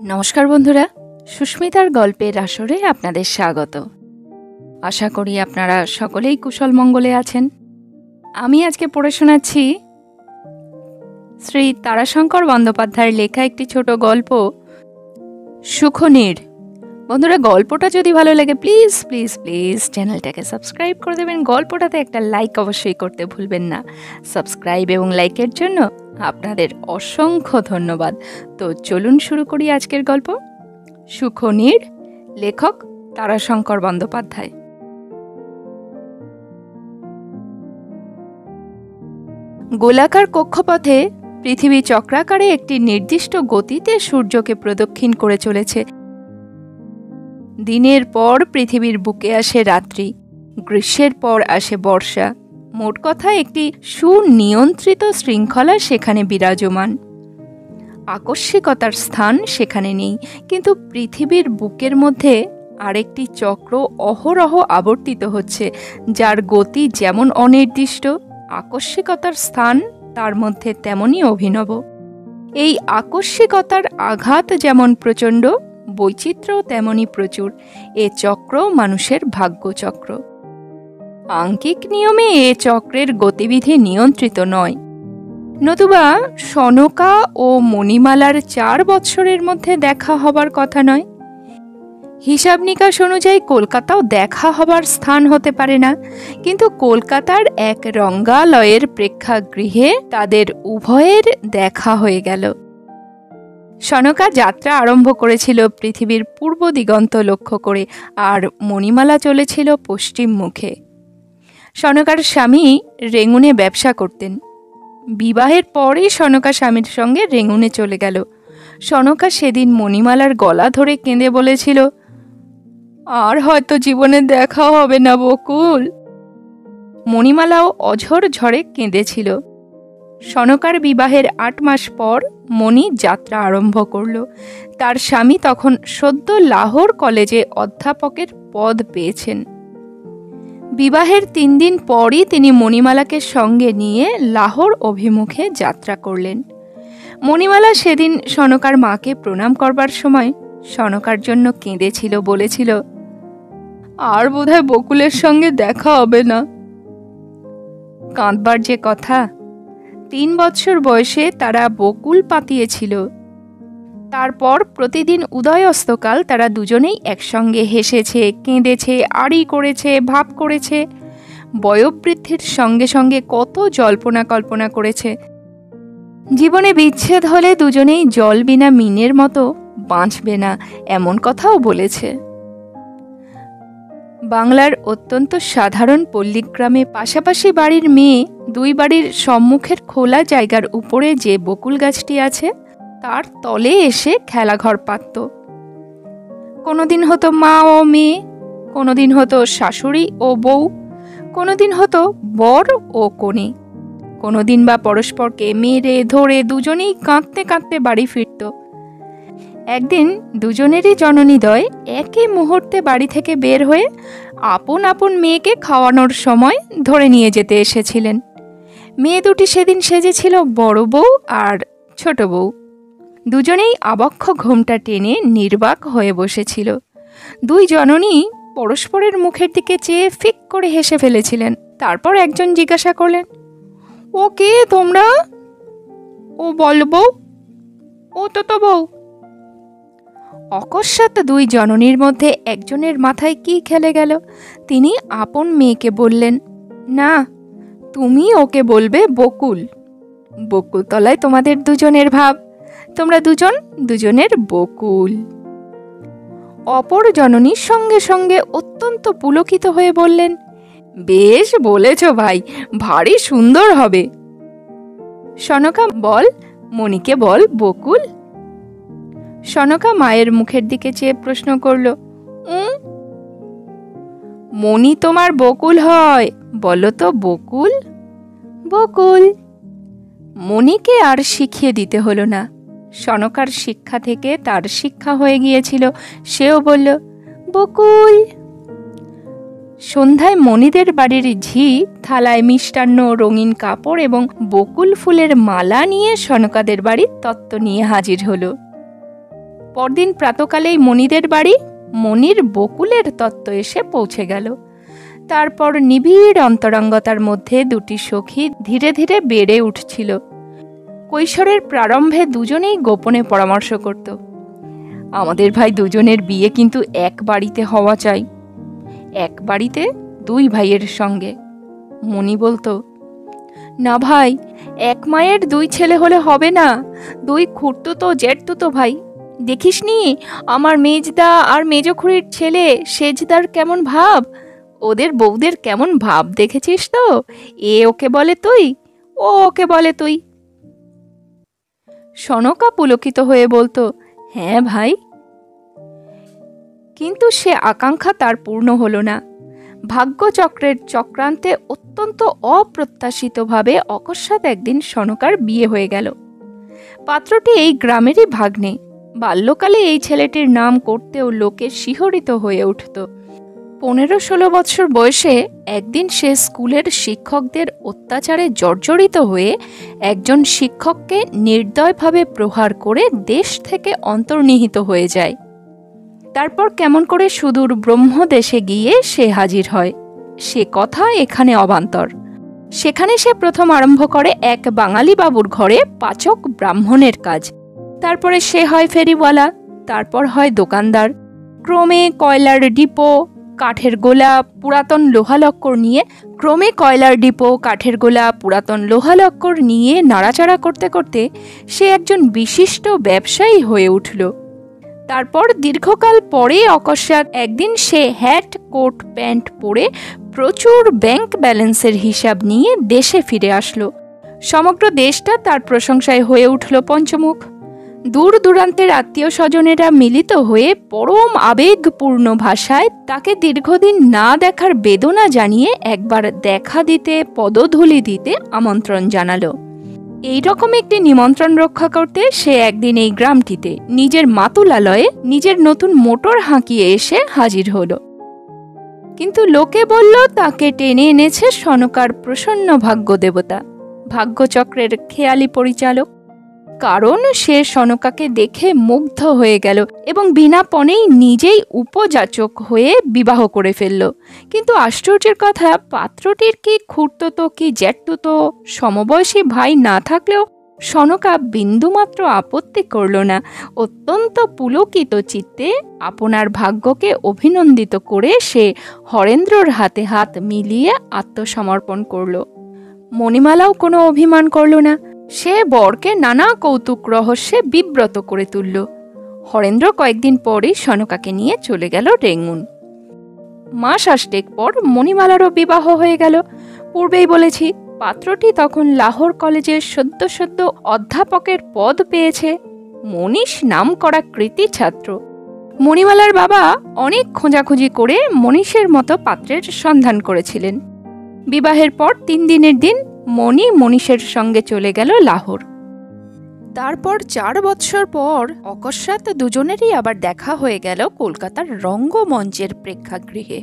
নমস্কার বন্ধুরা, সুস্মিতার গল্পের আসরে আপনাদের স্বাগত। আশা করি আপনারা সকলেই কুশল মঙ্গলে আছেন। আমি আজকে পড়ে শোনাচ্ছি শ্রী তারাশঙ্কর বন্দ্যোপাধ্যায়ের লেখা একটি ছোট গল্প, সুখনীড়। বন্ধুরা, গল্পটা যদি ভালো লাগে প্লিজ প্লিজ প্লিজ চ্যানেলটাকে সাবস্ক্রাইব করে দেবেন। গল্পটাতে একটা লাইক অবশ্যই করতে ভুলবেন না। সাবস্ক্রাইব এবং লাইকের জন্য আপনাদের অসংখ্য ধন্যবাদ। তো চলুন শুরু করি আজকের গল্প, সুখনীড়। লেখক তারাশঙ্কর বন্দ্যোপাধ্যায়। গোলাকার কক্ষপথে পৃথিবী চক্রাকারে একটি নির্দিষ্ট গতিতে সূর্যকে প্রদক্ষিণ করে চলেছে। দিনের পর পৃথিবীর বুকে আসে রাত্রি, গ্রীষ্মের পর আসে বর্ষা। মোট কথা একটি সুনিয়ন্ত্রিত শৃঙ্খলা সেখানে বিরাজমান। আকস্মিকতার স্থান সেখানে নেই, কিন্তু পৃথিবীর বুকের মধ্যে আরেকটি চক্র অহরহ আবর্তিত হচ্ছে, যার গতি যেমন অনির্দিষ্ট, আকস্মিকতার স্থান তার মধ্যে তেমনই অভিনব। এই আকস্মিকতার আঘাত যেমন প্রচণ্ড, বৈচিত্র্য তেমনই প্রচুর। এ চক্র মানুষের ভাগ্যচক্র। আঙ্কিক নিয়মে এ চক্রের গতিবিধি নিয়ন্ত্রিত নয়, নতুবা সনকা ও মণিমালার 4 বৎসরের মধ্যে দেখা হবার কথা নয়। হিসাব নিকাশ অনুযায়ী কলকাতাও দেখা হবার স্থান হতে পারে না, কিন্তু কলকাতার এক রঙ্গালয়ের প্রেক্ষাগৃহে তাদের উভয়ের দেখা হয়ে গেল। সনকা যাত্রা আরম্ভ করেছিল পৃথিবীর পূর্ব দিগন্ত লক্ষ্য করে, আর মণিমালা চলেছিল পশ্চিম মুখে। সনকার স্বামী রেঙ্গুনে ব্যবসা করতেন। বিবাহের পরেই সনকা স্বামীর সঙ্গে রেঙ্গুনে চলে গেল। সনকা সেদিন মণিমালার গলা ধরে কেঁদে বলেছিল, আর হয়তো জীবনে দেখা হবে না বকুল। মণিমালাও অঝর ঝরে কেঁদেছিল। সনকার বিবাহের 8 মাস পর মণি যাত্রা আরম্ভ করল। তার স্বামী তখন সদ্য লাহোর কলেজে অধ্যাপকের পদ পেয়েছেন। বিবাহের 3 দিন পরই তিনি মণিমালাকে সঙ্গে নিয়ে লাহোর অভিমুখে যাত্রা করলেন। মণিমালা সেদিন সনকার মাকে প্রণাম করবার সময় সনকার জন্য কেঁদেছিল, বলেছিল, আর বোধহয় বকুলের সঙ্গে দেখা হবে না। কাঁদবার যে কথা! 3 বৎসর বয়সে তারা বকুল পাতিয়েছিল। তারপর প্রতিদিন উদয় অস্তকাল তারা দুজনেই একসঙ্গে হেসেছে, কেঁদেছে, আড়ি করেছে, ভাব করেছে। বয়োবৃদ্ধির সঙ্গে সঙ্গে কত জল্পনা কল্পনা করেছে। জীবনে বিচ্ছেদ হলে দুজনেই জল বিনা মিনের মতো বাঁচবে না, এমন কথাও বলেছে। বাংলার অত্যন্ত সাধারণ পল্লীগ্রামে পাশাপাশি বাড়ির মেয়ে, 2 বাড়ির সম্মুখের খোলা জায়গার উপরে যে বকুল গাছটি আছে তার তলে এসে খেলাঘর পাতত। কোনোদিন হতো মা ও মেয়ে, কোনোদিন হতো শাশুড়ি ও বউ, কোনোদিন হতো বর ও কনে, কোনোদিন বা পরস্পরকে মেরে ধরে দুজনেই কাঁদতে কাঁদতে বাড়ি ফিরত। একদিন দুজনেরই জননীদ্বয় একই মুহূর্তে বাড়ি থেকে বের হয়ে আপন আপন মেয়েকে খাওয়ানোর সময় ধরে নিয়ে যেতে এসেছিলেন। মেয়ে দুটি সেদিন সেজেছিল বড় বউ আর ছোট বউ। দুজনেই আবক্ষ ঘোমটা টেনে নির্বাক হয়ে বসেছিল। 2 জননী পরস্পরের মুখের দিকে চেয়ে ফিক করে হেসে ফেলেছিলেন। তারপর একজন জিজ্ঞাসা করলেন, ও কে তোমরা? ও বল বউ। ও তো বউ। অকস্মাৎ 2 জননীর মধ্যে একজনের মাথায় কি খেলে গেল। তিনি আপন মেয়েকে বললেন, না, তুমি ওকে বলবে বকুল। বকুল তলায় তোমাদের দুজনের ভাব, তোমরা দুজনের বকুল। অপর জননীর সঙ্গে সঙ্গে অত্যন্ত পুলকিত হয়ে বললেন, বেশ বলেছ ভাই, ভারী সুন্দর হবে। সনকা বল, মণিকে বল বকুল। সনকা মায়ের মুখের দিকে চেয়ে প্রশ্ন করল, মণি তোমার বকুল হয়, বলো তো বকুল। বকুল। মণিকে আর শিখিয়ে দিতে হলো না। সনকার শিক্ষা থেকে তার শিক্ষা হয়ে গিয়েছিল। সেও বলল, বকুল। সন্ধ্যায় মণিদের বাড়ির ঝি থালায় মিষ্টান্ন, রঙিন কাপড় এবং বকুল ফুলের মালা নিয়ে সনকাদের বাড়ির তত্ত্ব নিয়ে হাজির হলো। পরদিন প্রাতকালেই মণিদের বাড়ি মণির বকুলের তত্ত্ব এসে পৌঁছে গেল। তারপর নিবিড় অন্তরঙ্গতার মধ্যে দুটি সখী ধীরে ধীরে বেড়ে উঠছিল। কৈশোরের প্রারম্ভে দুজনেই গোপনে পরামর্শ করত, আমাদের ভাই দুজনের বিয়ে কিন্তু এক বাড়িতে হওয়া চাই, এক বাড়িতে দুই ভাইয়ের সঙ্গে। মণি বলতো, না ভাই, এক মায়ের দুই ছেলে হলে হবে না, দুই খুড়তুতো জ্যাঠতুতো ভাই। দেখিসনি আমার মেজদা আর মেজখুড়ির ছেলে সেজদার কেমন ভাব, ওদের বউদের কেমন ভাব দেখেছিস তো? এ ওকে বলে তুই, ও ওকে বলে তুই। সনকা পুলকিত হয়ে বলতো, হ্যাঁ ভাই। কিন্তু সে আকাঙ্ক্ষা তার পূর্ণ হল না। ভাগ্যচক্রের চক্রান্তে অত্যন্ত অপ্রত্যাশিতভাবে অকস্মাৎ একদিন সনকার বিয়ে হয়ে গেল। পাত্রটি এই গ্রামেরই ভাগ্নে। বাল্যকালে এই ছেলেটির নাম করতেও লোকে শিহরিত হয়ে উঠত। 15-16 বছর বয়সে একদিন সে স্কুলের শিক্ষকদের অত্যাচারে জর্জরিত হয়ে একজন শিক্ষককে নির্দয়ভাবে প্রহার করে দেশ থেকে অন্তর্নিহিত হয়ে যায়। তারপর কেমন করে সুদূর ব্রহ্মদেশে গিয়ে সে হাজির হয়, সে কথা এখানে অবান্তর। সেখানে সে প্রথম আরম্ভ করে এক বাঙালি বাবুর ঘরে পাচক ব্রাহ্মণের কাজ। তারপরে সে হয় ফেরিওয়ালা, তারপর হয় দোকানদার। ক্রমে কয়লার ডিপো, কাঠের গোলা, পুরাতন লোহালক্কর নিয়ে নাড়াচাড়া করতে করতে সে একজন বিশিষ্ট ব্যবসায়ী হয়ে উঠল। তারপর দীর্ঘকাল পরে অকস্মাৎ একদিন সে হ্যাট কোট প্যান্ট পরে প্রচুর ব্যাংক ব্যালেন্সের হিসাব নিয়ে দেশে ফিরে আসলো। সমগ্র দেশটা তার প্রশংসায় হয়ে উঠল পঞ্চমুখ। দূর দূরান্তের আত্মীয় স্বজনেরা মিলিত হয়ে পরম আবেগপূর্ণ ভাষায় তাকে দীর্ঘদিন না দেখার বেদনা জানিয়ে একবার দেখা দিতে, পদধূলি দিতে আমন্ত্রণ জানালো। এই রকম একটি নিমন্ত্রণ রক্ষা করতে সে একদিন এই গ্রামটিতে নিজের মাতুলালয়ে নিজের নতুন মোটর হাঁকিয়ে এসে হাজির হলো। কিন্তু লোকে বলল তাকে টেনে এনেছে সনকার প্রসন্ন ভাগ্য দেবতা, ভাগ্যচক্রের খেয়ালি পরিচালক। কারণ সে সনকাকে দেখে মুগ্ধ হয়ে গেল এবং বিনা পণেই নিজেই উপযাচক হয়ে বিবাহ করে ফেলল। কিন্তু আশ্চর্যের কথা, পাত্রটির কি খুড়তুতো কি জ্যাঠতুতো সমবয়সী ভাই না থাকলেও সনকা বিন্দুমাত্র আপত্তি করল না। অত্যন্ত পুলকিত চিত্তে আপনার ভাগ্যকে অভিনন্দিত করে সে হরেন্দ্রর হাতে হাত মিলিয়ে আত্মসমর্পণ করল। মণিমালাও কোনো অভিমান করল না। সে বরকে নানা কৌতুক রহস্যে বিব্রত করে তুলল। হরেন্দ্র কয়েকদিন পরেই সনকাকে নিয়ে চলে গেল রেঙ্গুন। মাস আষ্টেক পর মণিমালারও বিবাহ হয়ে গেল। পূর্বেই বলেছি, পাত্রটি তখন লাহোর কলেজের সদ্য সদ্য অধ্যাপকের পদ পেয়েছে। মনীষ নাম করা কৃতি ছাত্র। মণিমালার বাবা অনেক খোঁজাখুঁজি করে মনীষের মতো পাত্রের সন্ধান করেছিলেন। বিবাহের পর 3 দিনের দিন মণি মনীষের সঙ্গে চলে গেল লাহোর। তারপর 4 বৎসর পর অকস্মাৎ দুজনেরই আবার দেখা হয়ে গেল কলকাতার রঙ্গমঞ্চের প্রেক্ষাগৃহে।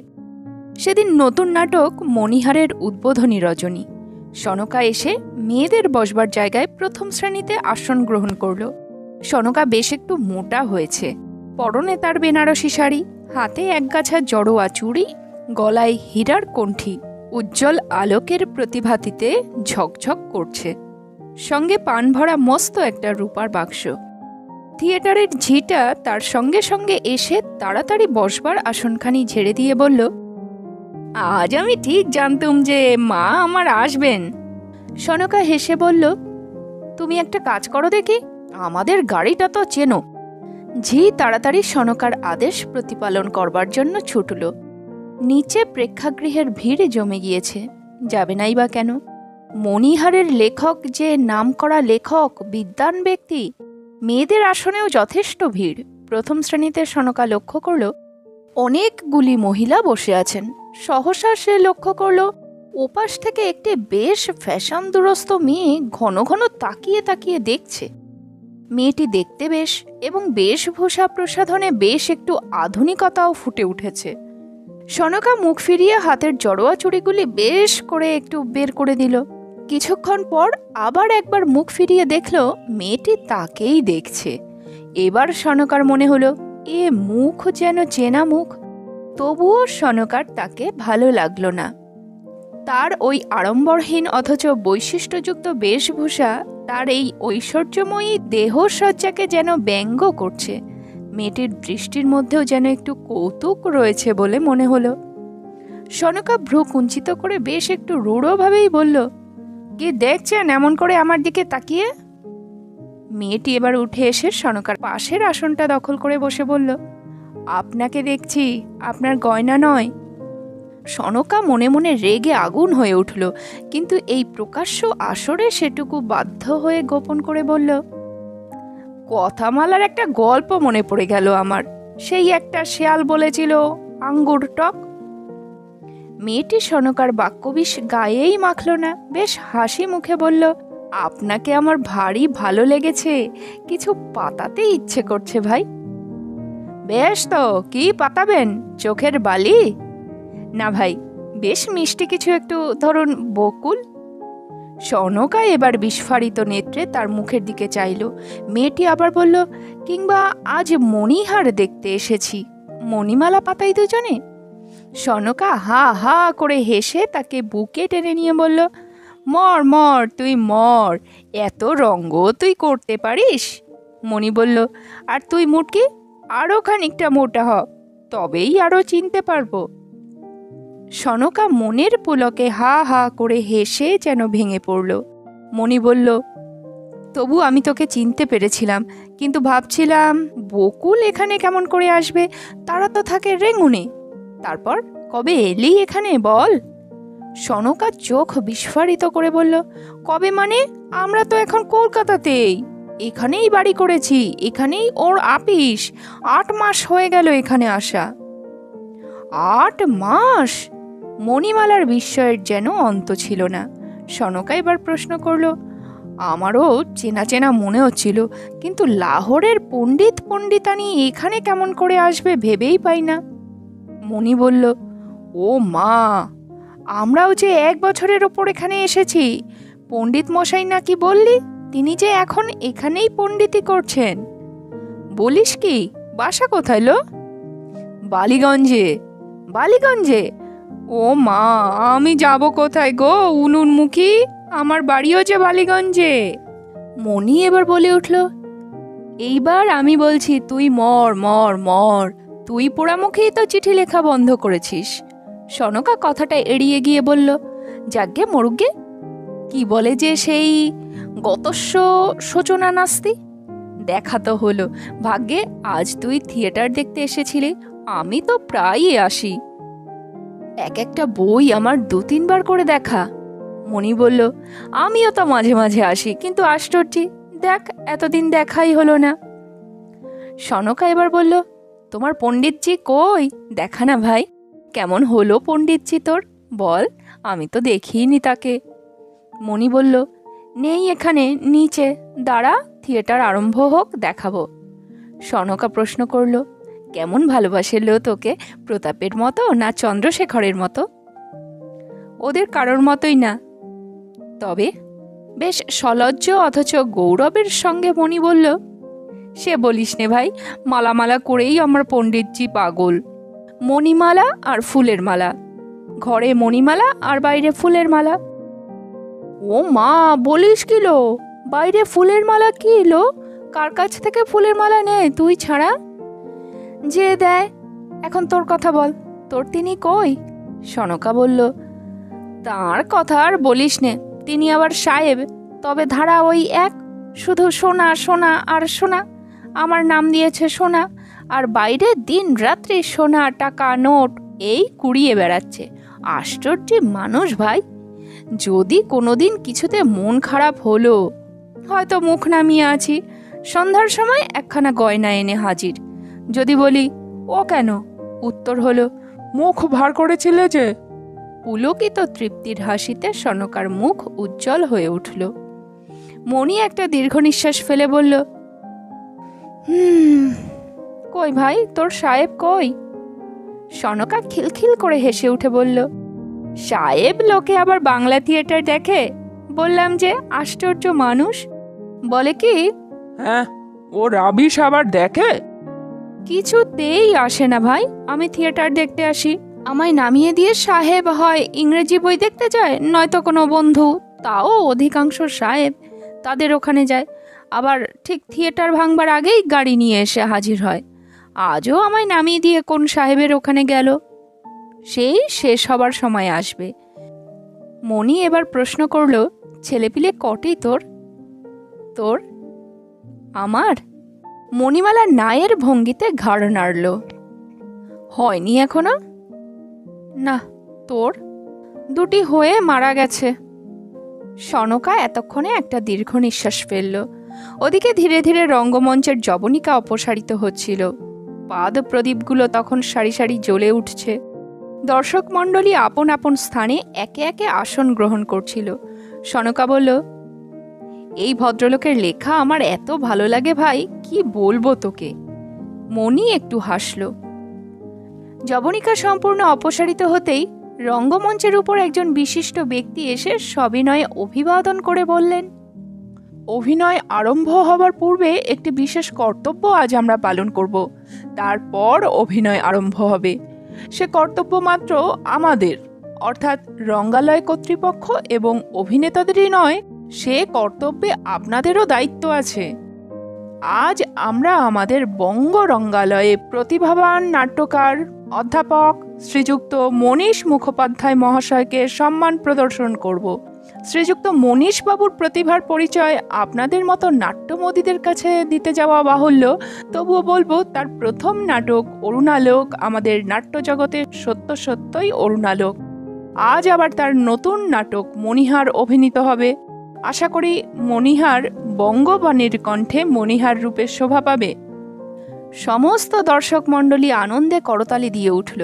সেদিন নতুন নাটক মণিহারের উদ্বোধনী রজনী। সনকা এসে মেয়েদের বসবার জায়গায় প্রথম শ্রেণীতে আসন গ্রহণ করল। সনকা বেশ একটু মোটা হয়েছে। পরনে তার বেনারসি শাড়ি, হাতে একগাছা জড়োয়া চুড়ি, গলায় হীরার কণ্ঠি উজ্জ্বল আলোকের প্রতিভাতিতে ঝকঝক করছে। সঙ্গে পান ভরা মস্ত একটা রূপার বাক্স। থিয়েটারের ঝিটা তার সঙ্গে সঙ্গে এসে তাড়াতাড়ি বসবার আসনখানি ঝেড়ে দিয়ে বলল, আজ আমি ঠিক জানতুম যে মা আমার আসবেন। সনকা হেসে বলল, তুমি একটা কাজ করো দেখি, আমাদের গাড়িটা তো চেনো। ঝি তাড়াতাড়ি সনকার আদেশ প্রতিপালন করবার জন্য ছুটল। নিচে প্রেক্ষাগৃহের ভিড় জমে গিয়েছে, যাবে নাই বা কেন? মণিহারের লেখক যে নামকরা লেখক, বিদ্বান ব্যক্তি। মেয়েদের আসনেও যথেষ্ট ভিড়। প্রথম শ্রেণীতে সনকা লক্ষ্য করল অনেকগুলি মহিলা বসে আছেন। সহসা সে লক্ষ্য করল ওপাশ থেকে একটি বেশ ফ্যাশন দুরস্ত মেয়ে ঘন ঘন তাকিয়ে তাকিয়ে দেখছে। মেয়েটি দেখতে বেশ এবং বেশভূষা প্রসাধনে বেশ একটু আধুনিকতাও ফুটে উঠেছে। সনকা মুখ ফিরিয়ে হাতের জড়োয়া চুড়িগুলি বেশ করে একটু বের করে দিল। কিছুক্ষণ পর আবার একবার মুখ ফিরিয়ে দেখল মেয়েটি তাকেই দেখছে। এবার সনকার মনে হলো এ মুখ যেন চেনা মুখ। তবুও সনকার তাকে ভালো লাগলো না। তার ওই আড়ম্বরহীন অথচ বৈশিষ্ট্যযুক্ত বেশভূষা তার এই ঐশ্বর্যময়ী দেহসজ্জাকে যেন ব্যঙ্গ করছে। মেয়েটির দৃষ্টির মধ্যেও যেন একটু কৌতুক রয়েছে বলে মনে হলো। সনকা ভ্রু কুঞ্চিত করে বেশ একটু রূঢ়ভাবেই বলল, কি দেখছেন এমন করে আমার দিকে তাকিয়ে? মেয়েটি এবার উঠে এসে সনকার পাশের আসনটা দখল করে বসে বলল, আপনাকে দেখছি, আপনার গয়না নয়। সনকা মনে মনে রেগে আগুন হয়ে উঠল, কিন্তু এই প্রকাশ্য আসরে সেটুকু বাধ্য হয়ে গোপন করে বলল, কথামালার একটা গল্প মনে পড়ে গেল আমার। সেই একটা শেয়াল বলেছিল আঙ্গুর টক। মেয়েটি সনকার বাক্যবিষ গায়েই মাখল না, বেশ হাসি মুখে বলল, আপনাকে আমার ভারী ভালো লেগেছে, কিছু পাতাতে ইচ্ছে করছে ভাই। বেশ তো, কি পাতাবেন? চোখের বালি? না ভাই, বেশ মিষ্টি কিছু একটু ধরুন বকুল। সনকা এবার বিস্ফারিত নেত্রে তার মুখের দিকে চাইল। মেয়েটি আবার বলল, কিংবা আজ মণিহার দেখতে এসেছি, মণিমালা পাতাই দুজনে। সনকা হা হা করে হেসে তাকে বুকে টেনে নিয়ে বলল, মর মর, তুই মর, এত রঙ্গ তুই করতে পারিস। মণি বলল, আর তুই মুটকি, আরো খানিকটা মোটা হ, তবেই আরো চিনতে পারবো। সনকা মনের পুলকে হা হা করে হেসে যেন ভেঙে পড়ল। মণি বলল, তবু আমি তোকে চিনতে পেরেছিলাম, কিন্তু ভাবছিলাম বকুল এখানে কেমন করে আসবে, তারা তো থাকে রেঙ্গুনে। তারপর কবে এলি এখানে বল? সনকা চোখ বিস্ফারিত করে বলল, কবে মানে? আমরা তো এখন কলকাতাতেই, এখানেই বাড়ি করেছি, এখানেই ওর আপিস। 8 মাস হয়ে গেল এখানে আসা। 8 মাস? মণিমালার বিস্ময়ের যেন অন্ত ছিল না। সনকা এবার প্রশ্ন করল, আমারও চেনা চেনা মনে হচ্ছিল, কিন্তু লাহোরের পণ্ডিত পণ্ডিতানি এখানে কেমন করে আসবে ভেবেই পাই না। মণি বলল, ও মা, আমরাও যে 1 বছরের ওপর এখানে এসেছি। পণ্ডিত মশাই নাকি বললি, তিনি যে এখন এখানেই পণ্ডিতি করছেন। বলিস কি? বাসা কোথায় লো? বালিগঞ্জে। বালিগঞ্জে? ও মা, আমি যাব কোথায় গো উনুনমুখী, আমার বাড়িও যে বালিগঞ্জে। মণি এবার বলে উঠল, এইবার আমি বলছি তুই মর মর মর, তুই পোড়ামুখেই তো চিঠি লেখা বন্ধ করেছিস। সনকা কথাটা এড়িয়ে গিয়ে বলল, যাগ্গে মরুগ্গে, কি বলে যে সেই গতস্য শোচনা নাস্তি। দেখা তো হলো, ভাগ্যে আজ তুই থিয়েটার দেখতে এসেছিলি, আমি তো প্রায়ই আসি, এক একটা বই আমার 2-3 বার করে দেখা। মণি বলল, আমিও তো মাঝে মাঝে আসি, কিন্তু আশ্চর্য, দেখ এতদিন দেখাই হলো না। সনকা এবার বলল, তোমার পণ্ডিতজি কই? দেখা না ভাই, কেমন হলো পণ্ডিতজি তোর, বল, আমি তো দেখিনি তাকে। মণি বলল, নেই এখানে, নিচে, দাঁড়া, থিয়েটার আরম্ভ হোক, দেখাবো। সনকা প্রশ্ন করল, কেমন ভালোবাসে লো তোকে, প্রতাপের মতো না চন্দ্রশেখরের মতো? ওদের কারোর মতোই না, তবে বেশ সলজ্জ অথচ গৌরবের সঙ্গে। মণি বলল, সে বলিস নে ভাই, মালামালা করেই আমার পণ্ডিতজি পাগল। মণিমালা আর ফুলের মালা, ঘরে মণিমালা আর বাইরে ফুলের মালা। ও মা, বলিস কি লো, বাইরে ফুলের মালা কি লো? কার কাছ থেকে ফুলের মালা নেয় তুই ছাড়া? যে দেয়। এখন তোর কথা বল, তোর তিনি কই? সনকা বলল, তার কথা আর বলিস নে, তিনি আবার সাহেব, তবে ধারা ওই এক, শুধু সোনা সোনা আর সোনা, আমার নাম দিয়েছে সোনা, আর বাইরে দিন রাত্রি সোনা টাকা নোট এই কুড়িয়ে বেড়াচ্ছে। আশ্চর্য মানুষ ভাই, যদি কোনোদিন কিছুতে মন খারাপ হলো, হয়তো মুখ নামিয়ে আছি, সন্ধ্যার সময় একখানা গয়না এনে হাজির। যদি বলি, ও কেন? উত্তর হলো, মুখ ভার করেছিলে যে। পুলকিত তৃপ্তির হাসিতে সনকার মুখ উজ্জ্বল হয়ে উঠল। মণি একটা দীর্ঘ নিঃশ্বাস ফেলে বলল, কই ভাই, তোর সাহেব কই? সনকা খিলখিল করে হেসে উঠে বলল, সাহেব লোকে আবার বাংলা থিয়েটার দেখে? বললাম যে, আশ্চর্য মানুষ। বলে কি, হ্যাঁ, ও রাবিশ আবার দেখে? কিছুতেই আসে না ভাই। আমি থিয়েটার দেখতে আসি, আমায় নামিয়ে দিয়ে সাহেব হয় ইংরেজি বই দেখতে যায়, নয়তো কোনো বন্ধু, তাও অধিকাংশ সাহেব তাদের ওখানে যায়। আবার ঠিক থিয়েটার ভাঙবার আগেই গাড়ি নিয়ে এসে হাজির হয়। আজও আমায় নামিয়ে দিয়ে কোন সাহেবের ওখানে গেল। সেই শেষ হবার সময় আসবে। মণি এবার প্রশ্ন করল, ছেলেপিলে কটি তোর? তোর? আমার? মণিমালা নায়ের ভঙ্গিতে ঘাড় নাড়ল। হয়নি এখনো? না। তোর? দুটি হয়ে মারা গেছে। সনকা এতক্ষণে একটা দীর্ঘ নিঃশ্বাস ফেলল। ওদিকে ধীরে ধীরে রঙ্গমঞ্চের জবনিকা অপসারিত হচ্ছিল। পাদ প্রদীপগুলো তখন সারি সারি জ্বলে উঠছে। দর্শক মণ্ডলী আপন আপন স্থানে একে একে আসন গ্রহণ করছিল। সনকা বলল, এই ভদ্রলোকের লেখা আমার এত ভালো লাগে ভাই, কি বলবো তোকে। মণি একটু হাসল। জবনিকা সম্পূর্ণ অপসারিত হতেই রঙ্গমঞ্চের উপর একজন বিশিষ্ট ব্যক্তি এসে সবিনয়ে অভিবাদন করে বললেন, অভিনয় আরম্ভ হবার পূর্বে একটি বিশেষ কর্তব্য আজ আমরা পালন করব। তারপর অভিনয় আরম্ভ হবে। সে কর্তব্য মাত্র আমাদের, অর্থাৎ রঙ্গালয় কর্তৃপক্ষ এবং অভিনেতাদেরই নয়, সে কর্তব্যে আপনাদেরও দায়িত্ব আছে। আজ আমরা আমাদের বঙ্গ রঙ্গালয়ে প্রতিভাবান নাট্যকার অধ্যাপক শ্রীযুক্ত মনীষ মুখোপাধ্যায় মহাশয়কে সম্মান প্রদর্শন করব। শ্রীযুক্ত মনীষবাবুর প্রতিভার পরিচয় আপনাদের মতো নাট্যমোদীদের কাছে দিতে যাওয়া বাহুল্য, তবুও বলবো তার প্রথম নাটক অরুণালোক আমাদের নাট্যজগতে সত্য সত্যই অরুণালোক। আজ আবার তার নতুন নাটক মণিহার অভিনীত হবে। আশা করি মণিহার বঙ্গবাণীর কণ্ঠে মণিহার রূপে শোভা পাবে। সমস্ত দর্শক মণ্ডলী আনন্দে করতালি দিয়ে উঠল।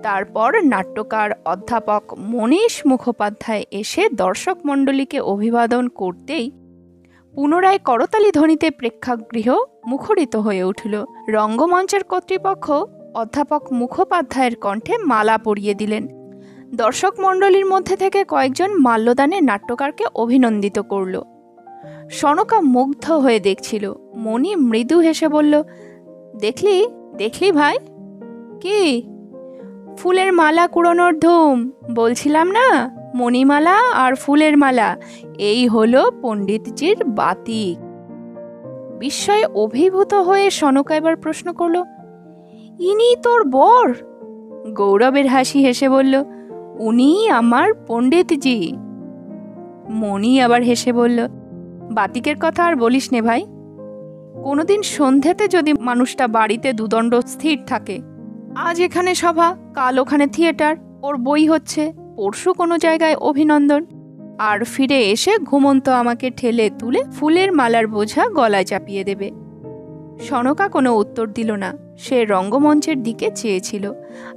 তারপর নাট্যকার অধ্যাপক মনীষ মুখোপাধ্যায় এসে দর্শক মণ্ডলীকে অভিবাদন করতেই পুনরায় করতালি ধ্বনিতে প্রেক্ষাগৃহ মুখরিত হয়ে উঠল। রঙ্গমঞ্চের কর্তৃপক্ষ অধ্যাপক মুখোপাধ্যায়ের কণ্ঠে মালা পরিয়ে দিলেন। দর্শক মণ্ডলীর মধ্যে থেকে কয়েকজন মাল্যদানে নাট্যকারকে অভিনন্দিত করল। সনকা মুগ্ধ হয়ে দেখছিল। মণি মৃদু হেসে বলল, দেখলি দেখলি ভাই? কি? ফুলের মালা কুড়োনোর ধুম। বলছিলাম না, মণিমালা আর ফুলের মালা, এই হলো পণ্ডিতজির বাতিক। বিস্ময়ে অভিভূত হয়ে সনকা এবার প্রশ্ন করল, ইনি তোর বর? গৌরবের হাসি হেসে বলল, উনি আমার পণ্ডিতজি। মণি আবার হেসে বলল, বাতিকের কথা আর বলিস নে ভাই। কোনোদিন সন্ধেতে যদি মানুষটা বাড়িতে দুদণ্ড স্থির থাকে, আজ এখানে সভা, কাল ওখানে থিয়েটার, ওর বই হচ্ছে, পরশু কোনো জায়গায় অভিনন্দন, আর ফিরে এসে ঘুমন্ত আমাকে ঠেলে তুলে ফুলের মালার বোঝা গলায় চাপিয়ে দেবে। সনকা কোনো উত্তর দিল না। সে রঙ্গমঞ্চের দিকে চেয়েছিল।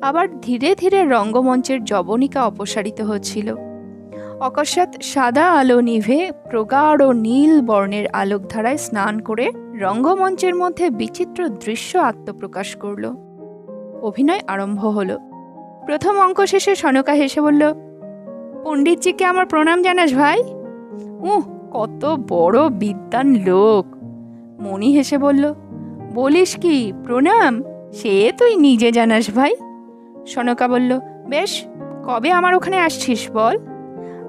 আবার ধীরে ধীরে রঙ্গমঞ্চের জবনিকা অপসারিত হচ্ছিল। অকস্মাৎ সাদা আলো নিভে প্রগাঢ় নীল বর্ণের আলোকধারায় স্নান করে রঙ্গমঞ্চের মধ্যে বিচিত্র দৃশ্য আত্মপ্রকাশ করল। অভিনয় আরম্ভ হলো। প্রথম অঙ্ক শেষে সনকা হেসে বলল, পণ্ডিতজিকে আমার প্রণাম জানাস ভাই। কত বড় বিদ্বান লোক। মণি হেসে বলল, বলিস কি প্রণাম? সে তুই নিজে জানাস ভাই। সনকা বলল, বেশ, কবে আমার ওখানে আসছিস বল?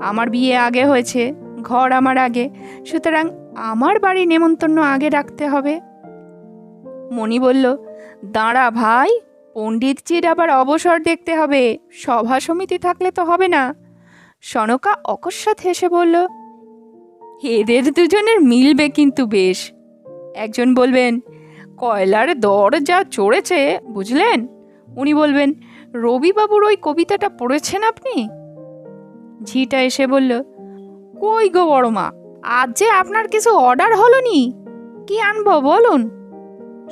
আমার বিয়ে আগে হয়েছে, ঘর আমার আগে, সুতরাং আমার বাড়ি নেমন্তন্ন আগে রাখতে হবে। মণি বলল, দাঁড়া ভাই, পণ্ডিতজির আবার অবসর দেখতে হবে, সভা সমিতি থাকলে তো হবে না। সনকা অকস্মাৎ হেসে বলল, এদের দুজনের মিলবে কিন্তু বেশ। একজন বলবেন, কয়লার দর যা চড়েছে বুঝলেন। উনি বলবেন, রবিবাবুর ওই কবিতাটা পড়েছেন আপনি? ঝিটা এসে বলল, কই গো বড় মা, আজ যে আপনার কিছু অর্ডার হলো নি, কি আনবো বলুন।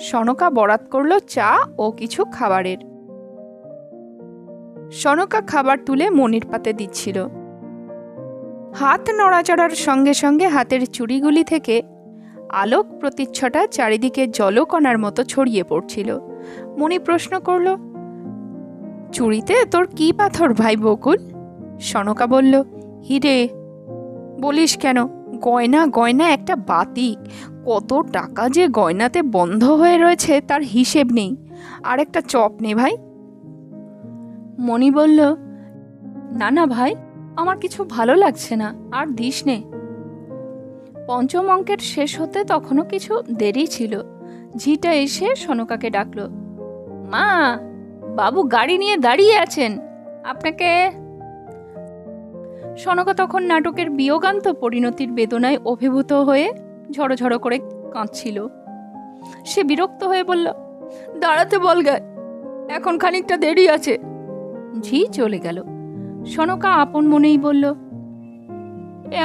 সনকা বরাত করল চা ও কিছু খাবারের। সনকা খাবার তুলে মনির পাতে দিচ্ছিল। হাত নড়াচড়ার সঙ্গে সঙ্গে হাতের চুড়িগুলি থেকে আলোক প্রতিচ্ছটা চারিদিকে জলকণার মতো ছড়িয়ে পড়ছিল। মণি প্রশ্ন করল, চুড়িতে তোর কি পাথর ভাই বকুল? সনকা বলল, হিরে। বলিস কেন, গয়না গয়না একটা বাতিক, কত টাকা যে গয়নাতে বন্ধ হয়ে রয়েছে তার হিসেব নেই। আর একটা চপ নে ভাই। মণি বলল, না না ভাই, আমার কিছু ভালো লাগছে না, আর দিস নে। পঞ্চম অঙ্কের শেষ হতে তখনও কিছু দেরি ছিল। ঝিটা এসে সনকাকে ডাকলো, মা, বাবু গাড়ি নিয়ে দাঁড়িয়ে আছেন, আপনাকে। সনকা তখন নাটকের বিয়োগান্ত পরিণতির বেদনায় অভিভূত হয়ে ঝড়ো ঝড়ো করে কাঁদছিল। সে বিরক্ত হয়ে বলল, দাঁড়াতে বল গায়, এখন খানিকটা দেরি আছে। ঝি চলে গেল। সনকা আপন মনেই বলল,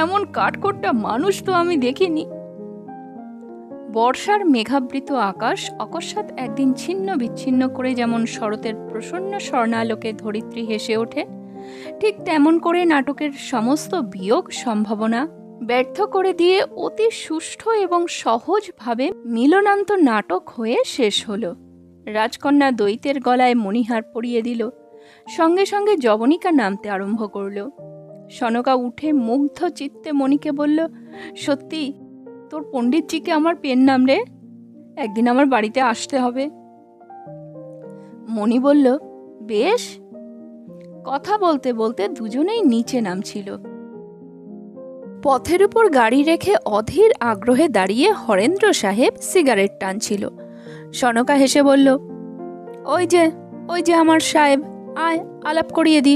এমন কাঠখোট্টা মানুষ তো আমি দেখিনি। বর্ষার মেঘাবৃত আকাশ অকস্মাৎ একদিন ছিন্ন বিচ্ছিন্ন করে যেমন শরতের প্রসন্ন স্বর্ণালোকে ধরিত্রী হেসে ওঠে, ঠিক তেমন করে নাটকের সমস্ত বিয়োগ সম্ভাবনা ব্যর্থ করে দিয়ে অতি সুষ্ঠু এবং সহজভাবে মিলনান্ত নাটক হয়ে শেষ হলো। রাজকন্যা দৈত্যের গলায় মণিহার পরিয়ে দিল, সঙ্গে সঙ্গে যবনিকা নামতে আরম্ভ করল। সনকা উঠে মুগ্ধ চিত্তে মণিকে বলল, সত্যি তোর পণ্ডিতজিকে আমার পেন নাম রে, একদিন আমার বাড়িতে আসতে হবে। মণি বলল, বেশ। কথা বলতে বলতে দুজনেই নিচে নামছিল। পথের উপর গাড়ি রেখে অধীর আগ্রহে দাঁড়িয়ে হরেন্দ্র সাহেব সিগারেট টানছিল। সনকা হেসে বলল, ওই যে আমার সাহেব, আয় আলাপ করিয়ে দি।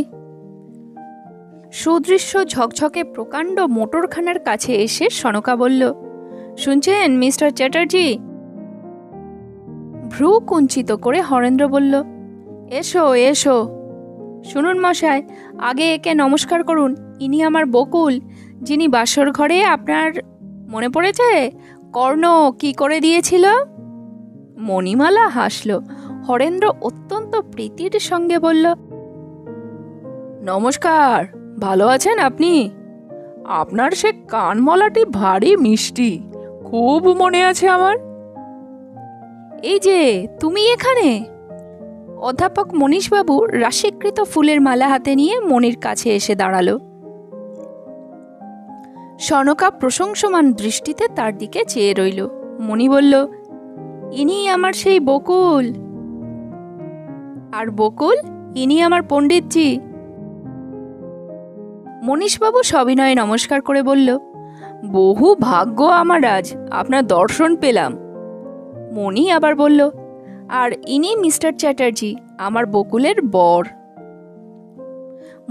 সুদৃশ্য ঝকঝকে প্রকাণ্ড মোটরখানার কাছে এসে সনকা বলল, শুনছেন মিস্টার চ্যাটার্জি? ভ্রু কুঞ্চিত করে হরেন্দ্র বলল, এসো এসো। শুনুন মশাই, আগে একে নমস্কার করুন, ইনি আমার বকুল, যিনি বাসর ঘরে আপনার মনে পড়েছে কর্ণ কি করে দিয়েছিল। মণিমালা হাসল। হরেন্দ্র অত্যন্ত প্রীতির সঙ্গে বলল, নমস্কার, ভালো আছেন আপনি? আপনার সে কানমলাটি ভারী মিষ্টি, খুব মনে আছে আমার। এই যে তুমি এখানে। অধ্যাপক মনীশবাবু রাশিকৃত ফুলের মালা হাতে নিয়ে মণির কাছে এসে দাঁড়ালো। সনকা প্রশংসমান দৃষ্টিতে তার দিকে চেয়ে রইল। মণি বলল, ইনি আমার সেই বকুল। আর বকুল, ইনি আমার পণ্ডিতজি। মনীশবাবু সবিনয়ে নমস্কার করে বলল, বহু ভাগ্য আমার আজ আপনার দর্শন পেলাম। মণি আবার বলল, আর ইনি মিস্টার চ্যাটার্জি, আমার বকুলের বর।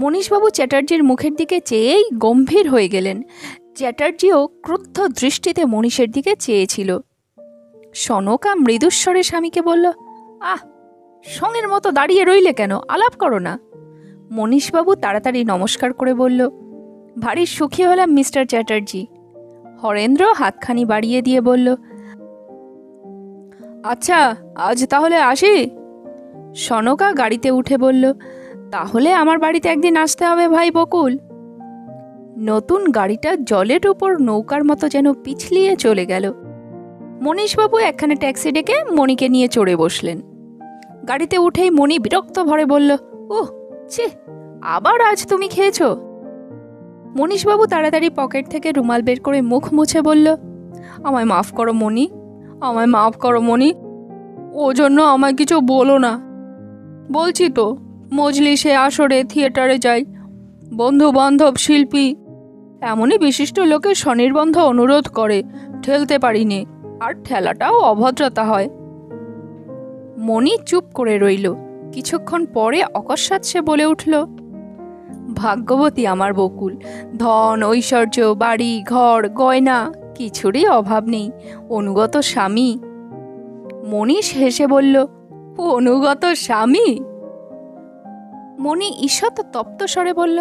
মনীশবাবু চ্যাটার্জির মুখের দিকে চেয়েই গম্ভীর হয়ে গেলেন। চ্যাটার্জিও ক্রুদ্ধ দৃষ্টিতে মনীষের দিকে চেয়েছিল। সনকা মৃদুস্বরে স্বামীকে বলল, আহ, সঙ্গের মতো দাঁড়িয়ে রইলে কেন, আলাপ করো না। মনীশবাবু তাড়াতাড়ি নমস্কার করে বলল, ভারী সুখী হলাম মিস্টার চ্যাটার্জি। হরেন্দ্র হাতখানি বাড়িয়ে দিয়ে বলল, আচ্ছা, আজ তাহলে আসি। সনকা গাড়িতে উঠে বলল, তাহলে আমার বাড়িতে একদিন আসতে হবে ভাই বকুল। নতুন গাড়িটা জলের উপর নৌকার মতো যেন পিছলিয়ে চলে গেল। মনীশবাবু একখানে ট্যাক্সি ডেকে মণিকে নিয়ে চড়ে বসলেন। গাড়িতে উঠেই মণি বিরক্ত ভরে বলল, ওহ ছি, আবার আজ তুমি খেয়েছ। মনীশবাবু তাড়াতাড়ি পকেট থেকে রুমাল বের করে মুখ মুছে বলল, আমায় মাফ করো মণি, আমায় মাফ করো মণি, ও জন্য আমায় কিছু বলো না। বলছি তো, মজলিসে, আসরে, থিয়েটারে যাই, বন্ধু বান্ধব, শিল্পী, এমনই বিশিষ্ট লোকের স্বনির্বন্ধ অনুরোধ করে, ঠেলতে পারিনি, আর ঠেলাটাও অভদ্রতা হয়। মণি চুপ করে রইল। কিছুক্ষণ পরে অকস্মাৎ সে বলে উঠল, ভাগ্যবতী আমার বকুল, ধন ঐশ্বর্য, বাড়ি ঘর গয়না কিছুরই অভাব নেই, অনুগত স্বামী। মনীষ হেসে বলল, অনুগত স্বামী? মণি ঈষৎ তপ্ত স্বরে বলল,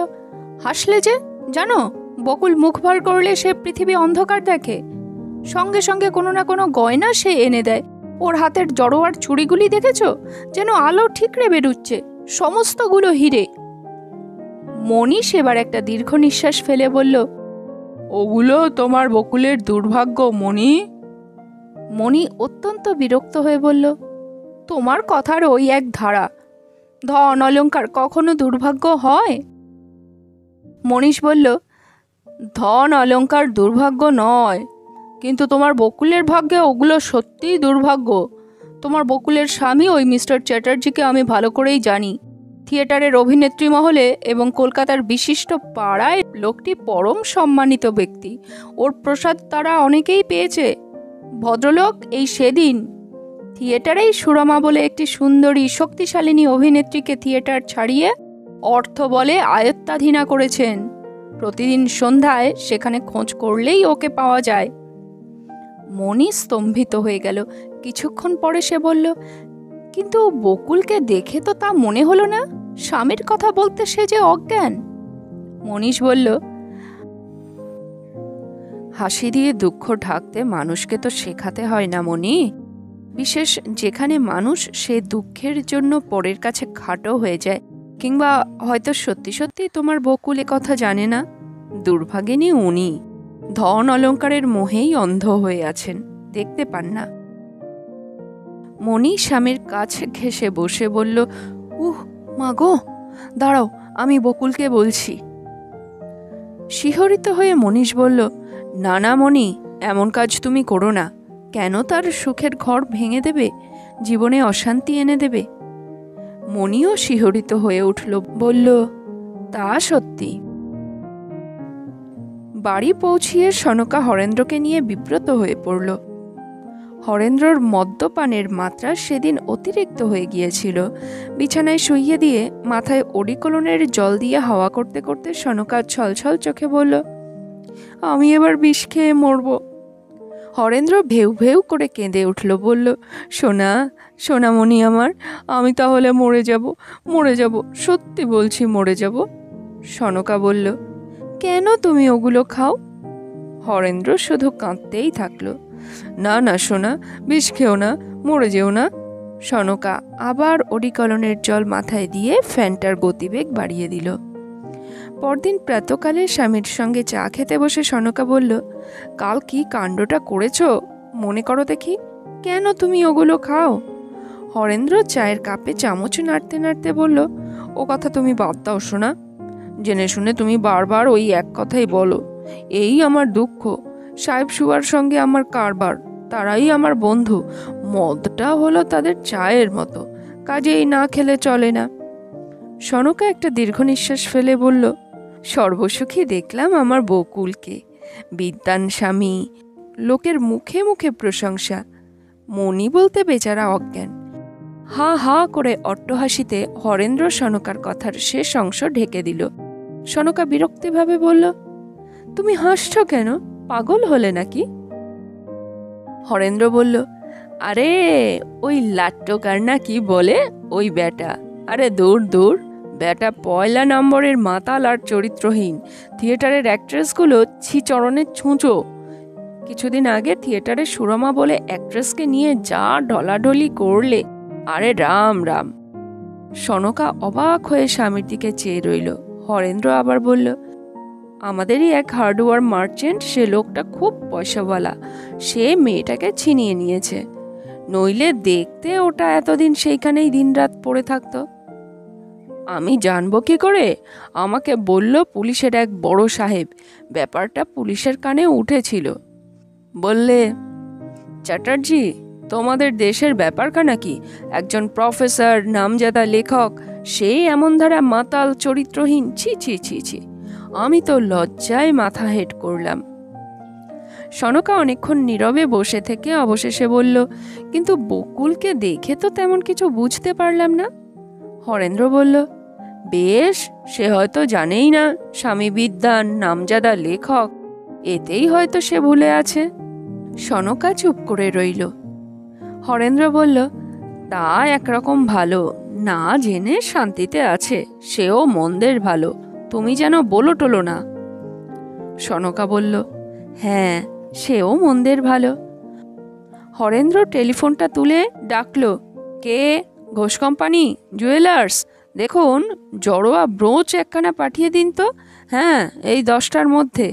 হাসলে যে, জানো বকুল মুখ ভার করলে সে পৃথিবী অন্ধকার দেখে, সঙ্গে সঙ্গে কোনো না কোনো গয়না সে এনে দেয়। ওর হাতের জড়োয়ার চুড়িগুলি দেখেছ, যেন আলো ঠিকরে বেরুচ্ছে, সমস্তগুলো হিরে। মনীষ এবার একটা দীর্ঘ নিঃশ্বাস ফেলে বলল, ওগুলো তোমার বকুলের দুর্ভাগ্য মণি। মণি অত্যন্ত বিরক্ত হয়ে বলল, তোমার কথার ওই এক ধারা, ধন অলঙ্কার কখনো দুর্ভাগ্য হয়? মনীষ বলল, ধন অলংকার দুর্ভাগ্য নয়, কিন্তু তোমার বকুলের ভাগ্যে ওগুলো সত্যিই দুর্ভাগ্য। তোমার বকুলের স্বামী ওই মিস্টার চ্যাটার্জিকে আমি ভালো করেই জানি। থিয়েটারের অভিনেত্রী মহলে এবং কলকাতার বিশিষ্ট পাড়ায় লোকটি পরম সম্মানিত ব্যক্তি। ওর প্রসাদ তারা অনেকেই পেয়েছে। ভদ্রলোক এই সেদিন থিয়েটারেই সুরমা বলে একটি সুন্দরী শক্তিশালিনী অভিনেত্রীকে থিয়েটার ছাড়িয়ে অর্থ বলে আয়ত্তাধীনা করেছেন। প্রতিদিন সন্ধ্যায় সেখানে খোঁজ করলেই ওকে পাওয়া যায়। মণি স্তম্ভিত হয়ে গেল। কিছুক্ষণ পরে সে বলল, কিন্তু বকুলকে দেখে তো তা মনে হলো না। স্বামীর কথা বলতে সে যে অজ্ঞান। মনীষ বলল, হাসি দিয়ে দুঃখ ঢাকতে মানুষকে তো শেখাতে হয় না মণি, বিশেষ যেখানে মানুষ সে দুঃখের জন্য পরের কাছে খাটো হয়ে যায়। কিংবা হয়তো সত্যি সত্যি তোমার বকুল এ কথা জানে না। দুর্ভাগিনী উনি ধন অলংকারের মোহেই অন্ধ হয়ে আছেন, দেখতে পান না। মণি স্বামীর কাছে ঘেঁষে বসে বলল, মা গো, দাঁড়াও, আমি বকুলকে বলছি। শিহরিত হয়ে মনীষ বলল, না না মণি, এমন কাজ তুমি করো না। কেন তার সুখের ঘর ভেঙে দেবে, জীবনে অশান্তি এনে দেবে? মণিও শিহরিত হয়ে উঠল, বলল, তা সত্যি। বাড়ি পৌঁছিয়ে সনকা হরেন্দ্রকে নিয়ে বিব্রত হয়ে পড়ল। হরেন্দ্রর মদ্যপানের মাত্রা সেদিন অতিরিক্ত হয়ে গিয়েছিল। বিছানায় শুইয়ে দিয়ে মাথায় ওডিকলনের জল দিয়ে হাওয়া করতে করতে সনকা ছলছল চোখে বলল, আমি এবার বিষ খেয়ে মরব। হরেন্দ্র ভেউ ভেউ করে কেঁদে উঠল, বলল, সোনা, সোনামণি আমার, আমি তাহলে মরে যাব, সত্যি বলছি মরে যাব। সনকা বলল, কেন তুমি ওগুলো খাও? হরেন্দ্র শুধু কাঁদতেই থাকলো। না না সোনা, বিষ খেও না, মরে যেও না। সনকা আবার ওডিকলনের জল মাথায় দিয়ে ফ্যানটার গতিবেগ বাড়িয়ে দিল। পরদিন প্রাতকালে স্বামীর সঙ্গে চা খেতে বসে সনকা বলল, কাল কি কাণ্ডটা করেছ মনে করো দেখি। কেন তুমি ওগুলো খাও? হরেন্দ্র চায়ের কাপে চামচ নাড়তে নাড়তে বলল, ও কথা তুমি বাদ দাও সোনা। জেনে শুনে তুমি বারবার ওই এক কথাই বলো। এই আমার দুঃখ। সাহেব সুয়ার সঙ্গে আমার কারবার, তারাই আমার বন্ধু। মদটা হলো তাদের চায়ের মতো, কাজেই না খেলে চলে না। সনকা একটা দীর্ঘ নিঃশ্বাস ফেলে বলল, সর্বসুখী দেখলাম আমার বকুলকে। বিদ্বান স্বামী, লোকের মুখে মুখে প্রশংসা। মণি বলতে বেচারা অজ্ঞান। হা হা করে অট্টহাসিতে হরেন্দ্র সনকার কথার শেষ অংশ ঢেকে দিল। সনকা বিরক্তিভাবে বলল, তুমি হাসছ কেন? পাগল হলে নাকি? হরেন্দ্র বলল, আরে ওই লাট্টকার না কি বলে ওই বেটা। আরে দূর দূর, বেটা পয়লা নম্বরের মাতাল আর চরিত্রহীন। থিয়েটারের অ্যাক্ট্রেসগুলো ছিচরণের ছুঁচো। কিছুদিন আগে থিয়েটারে সুরমা বলে অ্যাক্ট্রেসকে নিয়ে যা ঢলাঢলি করলে, আরে রাম রাম। সনকা অবাক হয়ে স্বামীর দিকে চেয়ে রইল। হরেন্দ্র আবার বলল, আমাদেরই এক হার্ডওয়্যার মার্চেন্ট, সে লোকটা খুব পয়সাওয়ালা। সে মেয়েটাকে ছিনিয়ে নিয়েছে, নইলে দেখতে ওটা এতদিন সেইখানেই দিনরাত পড়ে থাকতো। আমি জানবো কি করে? আমাকে বলল পুলিশের এক বড় সাহেব। ব্যাপারটা পুলিশের কানে উঠেছিল। বললে, চ্যাটার্জি, তোমাদের দেশের ব্যাপারটা নাকি? একজন প্রফেসর, নামজাদা লেখক, সে এমন ধারা মাতাল চরিত্রহীন। ছি ছি ছি ছি, আমি তো লজ্জায় মাথা হেট করলাম। সনকা অনেকক্ষণ নীরবে বসে থেকে অবশেষে বলল, কিন্তু বকুলকে দেখে তো তেমন কিছু বুঝতে পারলাম না। হরেন্দ্র বলল, বেশ, সে হয়তো জানেই না স্বামী বিদ্বান, নামজাদা লেখক, এতেই হয়তো সে ভুলে আছে। সনকা চুপ করে রইল। হরেন্দ্র বলল, তা একরকম ভালো, না জেনে শান্তিতে আছে, সেও মন্দের ভালো। তুমি যেন বলো টলো না। সনকা বলল, হ্যাঁ, সেও মন্দের ভালো। হরেন্দ্র টেলিফোনটা তুলে ডাকল, কে? Ghosh company, jewellers. দেখুন, জড়োয়া ব্রোচ একখানা পাঠিয়ে দিন তো। হ্যাঁ, এই 10টার মধ্যে।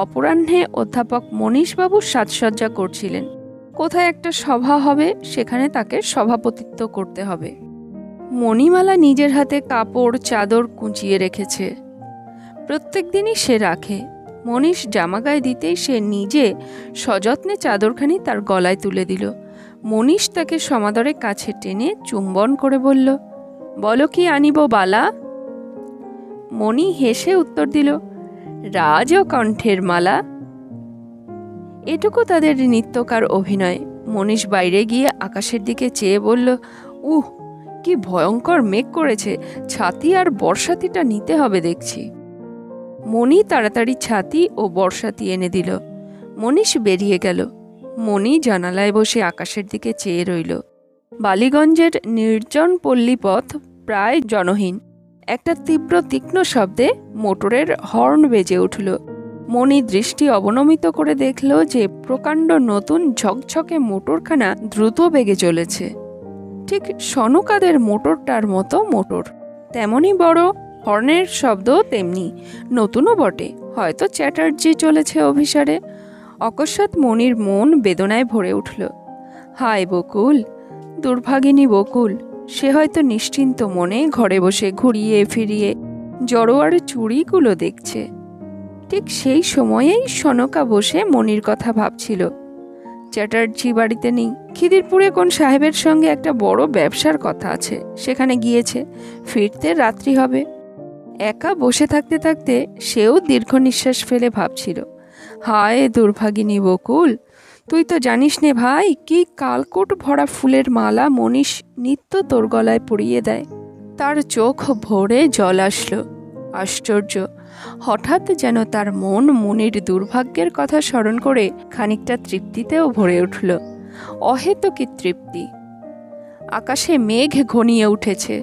অপরাহ্নে অধ্যাপক মনীশবাবু সাজসজ্জা করছিলেন। কোথায় একটা সভা হবে, সেখানে তাকে সভাপতিত্ব করতে হবে। মণিমালা নিজের হাতে কাপড় চাদর কুঁচিয়ে রেখেছে। প্রত্যেক দিনই সে রাখে। মনীষ জামা গায়ে দিতেই সে নিজে সযত্নে চাদরখানি তার গলায় তুলে দিল। মনীষ তাকে সমাদরে কাছে টেনে চুম্বন করে বলল, বলো কি আনিব বালা? মণি হেসে উত্তর দিল, রাজ ও কণ্ঠের মালা। এটুকু তাদের নিত্যকার অভিনয়। মনীষ বাইরে গিয়ে আকাশের দিকে চেয়ে বলল, কি ভয়ঙ্কর মেঘ করেছে, ছাতি আর বর্ষাতিটা নিতে হবে দেখছি। মণি তাড়াতাড়ি ছাতি ও বর্ষাতি এনে দিল। মনীষ বেরিয়ে গেল। মণি জানালায় বসে আকাশের দিকে চেয়ে রইল। বালিগঞ্জের নির্জন পল্লীপথ প্রায় জনহীন। একটা তীব্র তীক্ষ্ণ শব্দে মোটরের হর্ন বেজে উঠল। মণি দৃষ্টি অবনমিত করে দেখল যে প্রকাণ্ড নতুন ঝকঝকে মোটরখানা দ্রুত বেগে চলেছে। ঠিক সনকাদের মোটরটার মতো মোটর, তেমনই বড়, হর্নের শব্দ তেমনি, নতুনও বটে, হয়তো চ্যাটার্জি চলেছে অভিসারে। অকস্মাৎ মণির মন বেদনায় ভরে উঠল। হায় বকুল, দুর্ভাগিনী বকুল, সে হয়তো নিশ্চিন্ত মনে ঘরে বসে ঘুরিয়ে ফিরিয়ে জড়োয়ার চুড়িগুলো দেখছে। ঠিক সেই সময়েই সনকা বসে মণির কথা ভাবছিল। চ্যাটার্জি বাড়িতে নেই। খিদিরপুরে কোন সাহেবের সঙ্গে একটা বড় ব্যবসার কথা আছে, সেখানে গিয়েছে, ফিরতে রাত্রি হবে। একা বসে থাকতে থাকতে সেও দীর্ঘ নিঃশ্বাস ফেলে ভাবছিল, হায় দুর্ভাগিনী বকুল, তুই তো জানিস নে ভাই, কি কালকোট ভরা ফুলের মালা মনীষ নিত্য তোর গলায় পরিয়ে দেয়। তার চোখ ভরে জল আসলো। আশ্চর্য, হঠাৎ যেন তার মন মনির দুর্ভাগ্যের কথা স্মরণ করে খানিকটা তৃপ্তিতেও ভরে উঠল। অহেতুকী তৃপ্তি। আকাশে মেঘ ঘনিয়ে উঠেছে।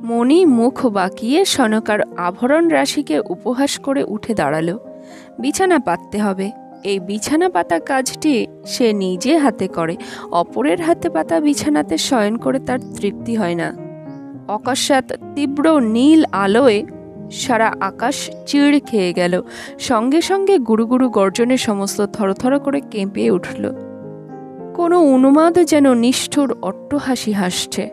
মণি মুখ বাঁকিয়ে সনকার আভরণ রাশিকে উপহাস করে উঠে দাঁড়ালো। বিছানা পাততে হবে। এই বিছানা পাতা কাজটি সে নিজে হাতে করে, অপরের হাতে পাতা বিছানাতে শয়ন করে তার তৃপ্তি হয় না। অকস্মাৎ তীব্র নীল আলোয় সারা আকাশ চিড় খেয়ে গেল। সঙ্গে সঙ্গে গুরুগুরু গর্জনে সমস্ত থরথর করে কেঁপে উঠল। কোনো উন্মাদ যেন নিষ্ঠুর অট্টহাসি হাসছে।